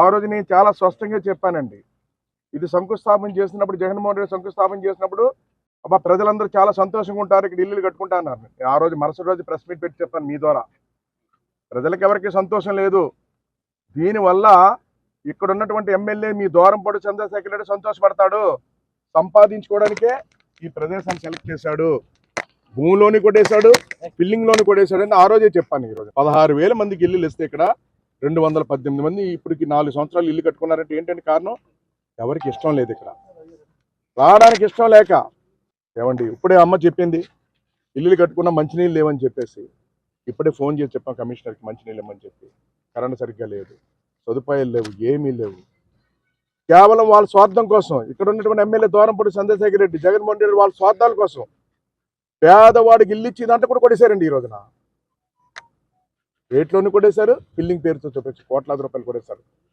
ఆ రోజు నేను చాలా స్పష్టంగా చెప్పానండి. ఇది శంకుస్థాపన చేసినప్పుడు జగన్మోహన్ రెడ్డి శంకుస్థాపన చేసినప్పుడు అబ్బా ప్రజలందరూ చాలా సంతోషంగా ఉంటారు, ఇక్కడ ఇల్లులు కట్టుకుంటా అన్నారు. నేను ఆ రోజు మరుసటి రోజు ప్రెస్ మీట్ పెట్టి చెప్పాను మీ ద్వారా. ప్రజలకు ఎవరికి సంతోషం లేదు. దీనివల్ల ఇక్కడ ఉన్నటువంటి ఎమ్మెల్యే మీ దూరంపాటు చంద్రశేఖర్ రెడ్డి సంతోషపడతాడు. సంపాదించుకోవడానికే ఈ ప్రదేశాన్ని సెలెక్ట్ చేశాడు. భూమిలోని కొట్టేశాడు, బిల్డింగ్ లోని కొట్టేశాడు అని ఆ రోజే చెప్పాను. ఈరోజు 16,000 మందికి ఇల్లులు ఇస్తే ఇక్కడ 218 మంది ఇప్పటికి 4 సంవత్సరాలు ఇల్లు కట్టుకున్నారంటే ఏంటంటే కారణం ఎవరికి ఇష్టం లేదు. ఇక్కడ రావడానికి ఇష్టం లేక ఏమండి ఇప్పుడే అమ్మ చెప్పింది ఇల్లులు కట్టుకున్న మంచినీళ్ళు లేవని చెప్పేసి. ఇప్పుడే ఫోన్ చేసి చెప్పాం కమిషనర్కి మంచినీళ్ళు ఇవ్వమని చెప్పి. కరెంట్ సరిగ్గా లేదు, సదుపాయాలు లేవు, ఏమీ లేవు. కేవలం వాళ్ళ స్వార్థం కోసం ఇక్కడ ఉన్నటువంటి ఎమ్మెల్యే దూరంపాటి చంద్రశేఖర్ రెడ్డి, జగన్మోహన్ రెడ్డి వాళ్ళ స్వార్థాల కోసం పేదవాడికి ఇల్లు ఇచ్చిందంటే కూడా కొట్టేశారండి. ఈ రోజున రేట్లోని కొట్టేశారు, బిల్డింగ్ పేరుతో చూపించి కోట్లాది రూపాయలు కొట్టేశారు.